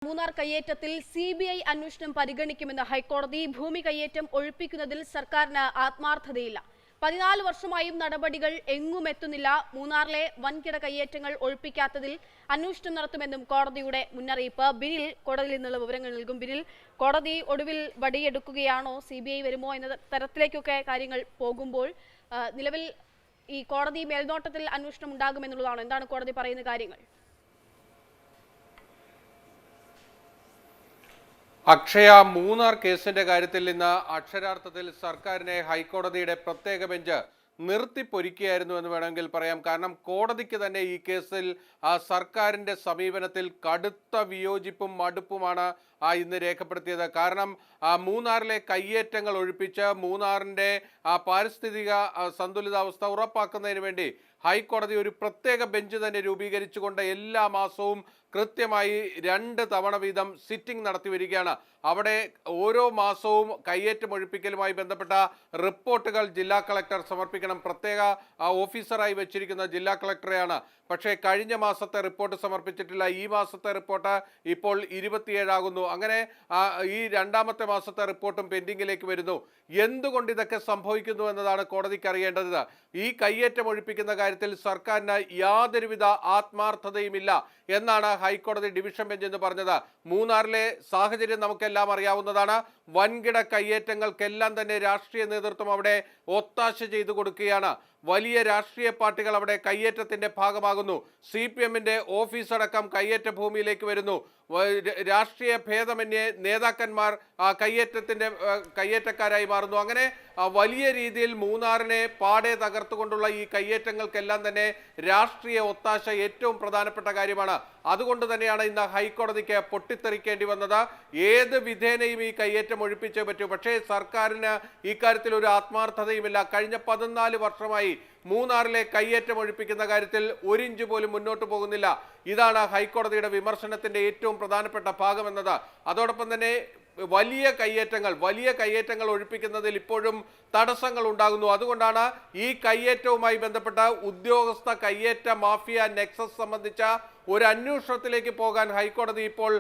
Munnar കയ്യേറ്റത്തിൽ CBI അന്വേഷണം പരിഗണിക്കുമെന്ന് ഹൈക്കോടതി. ഭൂമി കയ്യേറ്റം ഒഴിപ്പിക്കുന്നതിൽ സർക്കാരിന് ആത്മാർത്ഥതയില്ല. 14 വർഷമായും നടപടികൾ എങ്ങും എത്തുന്നില്ല. മൂന്നാറിലെ വൻകിട കയ്യേറ്റങ്ങൾ ഒഴിപ്പിക്കാത്തതിൽ അന്വേഷണം നടത്തുമെന്നും കോടതിയുടെ മുന്നറിയിപ്പ്. ബിനിൽ കോടതിയിൽ നിന്നുള്ള വിവരങ്ങൾ നൽകും. ബിനിൽ, കോടതി ഒടുവിൽ വടിയെടുക്കുകയാണോ? സിബിഐ വരുമോ എന്ന തരത്തിലേക്കൊക്കെ കാര്യങ്ങൾ പോകുമ്പോൾ നിലവിൽ ഈ കോടതി മേൽനോട്ടത്തിൽ അന്വേഷണം ഉണ്ടാകുമെന്നുള്ളതാണോ? എന്താണ് കോടതി പറയുന്ന കാര്യങ്ങൾ? അക്ഷയ, മൂന്നാർ കേസിന്റെ കാര്യത്തിൽ ഇന്ന് അക്ഷരാർത്ഥത്തിൽ സർക്കാരിനെ ഹൈക്കോടതിയുടെ പ്രത്യേക ബെഞ്ച് നിർത്തിപ്പൊരിക്കുകയായിരുന്നു എന്ന് വേണമെങ്കിൽ പറയാം. കാരണം കോടതിക്ക് തന്നെ ഈ കേസിൽ സർക്കാരിന്റെ സമീപനത്തിൽ കടുത്ത വിയോജിപ്പും മടുപ്പുമാണ് ഇന്ന് രേഖപ്പെടുത്തിയത്. കാരണം മൂന്നാറിലെ കയ്യേറ്റങ്ങൾ ഒഴിപ്പിച്ച് മൂന്നാറിന്റെ പാരിസ്ഥിതിക സന്തുലിതാവസ്ഥ ഉറപ്പാക്കുന്നതിന് വേണ്ടി ഹൈക്കോടതി ഒരു പ്രത്യേക ബെഞ്ച് തന്നെ രൂപീകരിച്ചുകൊണ്ട് എല്ലാ മാസവും കൃത്യമായി 2 തവണ വീതം സിറ്റിംഗ് നടത്തി വരികയാണ്. അവിടെ ഓരോ മാസവും കയ്യേറ്റം ഒഴിപ്പിക്കലുമായി ബന്ധപ്പെട്ട റിപ്പോർട്ടുകൾ ജില്ലാ കളക്ടർ സമർപ്പിക്കണം. പ്രത്യേക ഓഫീസറായി വെച്ചിരിക്കുന്ന ജില്ലാ കളക്ടറെയാണ്. പക്ഷേ കഴിഞ്ഞ മാസത്തെ റിപ്പോർട്ട് സമർപ്പിച്ചിട്ടില്ല. ഈ മാസത്തെ റിപ്പോർട്ട് ഇപ്പോൾ 27 ആകുന്നു. അങ്ങനെ ഈ 2ാമത്തെ മാസത്തെ റിപ്പോർട്ടും പെൻഡിങ്ങിലേക്ക് വരുന്നു. എന്തുകൊണ്ട് ഇതൊക്കെ സംഭവിക്കുന്നു എന്നതാണ് കോടതിക്ക് അറിയേണ്ടത്. ഈ കയ്യേറ്റം ഒഴിപ്പിക്കുന്ന കാര്യത്തിൽ സർക്കാരിന് യാതൊരുവിധ ആത്മാർത്ഥതയുമില്ല എന്നാണ് ഹൈക്കോടതി ഡിവിഷൻ ബെഞ്ച് എന്ന് പറഞ്ഞത്. മൂന്നാറിലെ സാഹചര്യം നമുക്കെല്ലാം അറിയാവുന്നതാണ്. വൻകിട കയ്യേറ്റങ്ങൾക്കെല്ലാം തന്നെ രാഷ്ട്രീയ നേതൃത്വം അവിടെ ഒത്താശ ചെയ്തു കൊടുക്കുകയാണ്. വലിയ രാഷ്ട്രീയ പാർട്ടികൾ അവിടെ കയ്യേറ്റത്തിന്റെ ഭാഗമാകുന്നു. CPM-ന്റെ ഓഫീസടക്കം കയ്യേറ്റ ഭൂമിയിലേക്ക് വരുന്നു. രാഷ്ട്രീയ ഭേദമന്യേ നേതാക്കന്മാർ കയ്യേറ്റക്കാരായി മാറുന്നു. അങ്ങനെ വലിയ രീതിയിൽ മൂന്നാറിനെ പാടെ തകർത്തുകൊണ്ടുള്ള ഈ കയ്യേറ്റങ്ങൾക്കെല്ലാം തന്നെ രാഷ്ട്രീയ ഒത്താശ ഏറ്റവും പ്രധാനപ്പെട്ട കാര്യമാണ്. അതുകൊണ്ട് തന്നെയാണ് ഇന്ന് ഹൈക്കോടതിക്ക് പൊട്ടിത്തെറിക്കേണ്ടി വന്നത്. ഏത് വിധേനയും ഈ കയ്യേറ്റം ഒഴിപ്പിച്ചേ പറ്റൂ. പക്ഷേ സർക്കാരിന് ഇക്കാര്യത്തിൽ ഒരു ആത്മാർത്ഥതയുമില്ല. കഴിഞ്ഞ 14 വർഷമായി മൂന്നാറിലെ കയ്യേറ്റം ഒഴിപ്പിക്കുന്ന കാര്യത്തിൽ 1 ഇഞ്ച് പോലും മുന്നോട്ട് പോകുന്നില്ല. ഇതാണ് ഹൈക്കോടതിയുടെ വിമർശനത്തിന്റെ ഏറ്റവും പ്രധാനപ്പെട്ട ഭാഗമെന്നത്. അതോടൊപ്പം തന്നെ വലിയ കയ്യേറ്റങ്ങൾ ഒഴിപ്പിക്കുന്നതിൽ ഇപ്പോഴും തടസ്സങ്ങൾ ഉണ്ടാകുന്നു. അതുകൊണ്ടാണ് ഈ കയ്യേറ്റവുമായി ബന്ധപ്പെട്ട ഉദ്യോഗസ്ഥ കയ്യേറ്റ മാഫിയ നെക്സസ് സംബന്ധിച്ച ഒരു അന്വേഷണത്തിലേക്ക് പോകാൻ ഹൈക്കോടതി ഇപ്പോൾ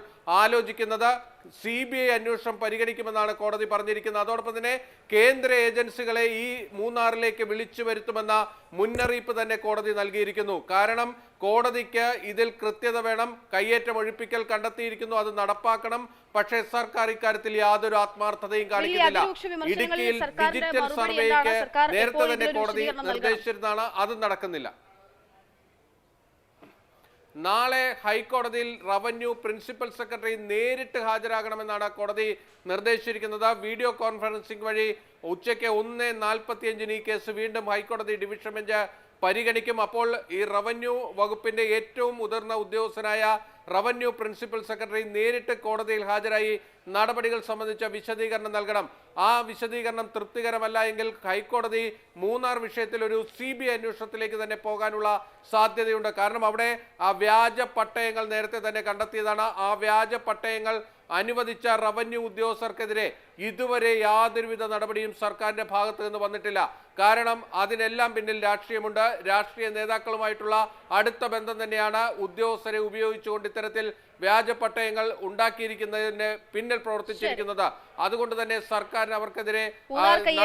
ആലോചിക്കുന്നത്. CBI അന്വേഷണം പരിഗണിക്കുമെന്നാണ് കോടതി പറഞ്ഞിരിക്കുന്നത്. അതോടൊപ്പം തന്നെ കേന്ദ്ര ഏജൻസികളെ ഈ മൂന്നാറിലേക്ക് വിളിച്ചു വരുത്തുമെന്ന മുന്നറിയിപ്പ് തന്നെ കോടതി നൽകിയിരിക്കുന്നു. കാരണം കോടതിക്ക് ഇതിൽ കൃത്യത വേണം. കയ്യേറ്റം ഒഴിപ്പിക്കൽ കണ്ടെത്തിയിരിക്കുന്നു, അത് നടപ്പാക്കണം. പക്ഷേ സർക്കാർ ഇക്കാര്യത്തിൽ യാതൊരു ആത്മാർത്ഥതയും കാണിക്കുന്നില്ല. ഇടുക്കിയിൽ ഡിജിറ്റൽ സർവേക്ക് നേരത്തെ തന്നെ കോടതി നിർദ്ദേശിച്ചിരുന്നതാണ്, അത് നടക്കുന്നില്ല. നാളെ ഹൈക്കോടതിയിൽ റവന്യൂ പ്രിൻസിപ്പൽ സെക്രട്ടറി നേരിട്ട് ഹാജരാകണമെന്നാണ് കോടതി നിർദ്ദേശിച്ചിരിക്കുന്നത്. വീഡിയോ കോൺഫറൻസിംഗ് വഴി ഉച്ചയ്ക്ക് 1:45 ഈ കേസ് വീണ്ടും ഹൈക്കോടതി ഡിവിഷൻ ബെഞ്ച് പരിഗണിക്കും. അപ്പോൾ ഈ റവന്യൂ വകുപ്പിന്റെ ഏറ്റവും മുതിർന്ന ഉദ്യോഗസ്ഥനായ റവന്യൂ പ്രിൻസിപ്പൽ സെക്രട്ടറി നേരിട്ട് കോടതിയിൽ ഹാജരായി നടപടികൾ സംബന്ധിച്ച വിശദീകരണം നൽകണം. ആ വിശദീകരണം തൃപ്തികരമല്ല എങ്കിൽ ഹൈക്കോടതി മൂന്നാർ വിഷയത്തിൽ ഒരു CBI അന്വേഷണത്തിലേക്ക് തന്നെ പോകാനുള്ള സാധ്യതയുണ്ട്. കാരണം അവിടെ വ്യാജ പട്ടയങ്ങൾ നേരത്തെ തന്നെ കണ്ടെത്തിയതാണ്. ആ വ്യാജ പട്ടയങ്ങൾ അനുവദിച്ച റവന്യൂ ഉദ്യോഗസ്ഥർക്കെതിരെ ഇതുവരെ യാതൊരുവിധ നടപടിയും സർക്കാരിന്റെ ഭാഗത്ത് നിന്ന് വന്നിട്ടില്ല. കാരണം അതിനെല്ലാം പിന്നിൽ രാഷ്ട്രീയമുണ്ട്. രാഷ്ട്രീയ നേതാക്കളുമായിട്ടുള്ള അടുത്ത ബന്ധം തന്നെയാണ് ഉദ്യോഗസ്ഥരെ ഉപയോഗിച്ചുകൊണ്ട് ഇത്തരത്തിൽ വ്യാജ പട്ടയങ്ങൾ ഉണ്ടാക്കിയിരിക്കുന്നതിന് പിന്നിൽ പ്രവർത്തിച്ചിരിക്കുന്നത്. അതുകൊണ്ട് തന്നെ സർക്കാരിന് അവർക്കെതിരെ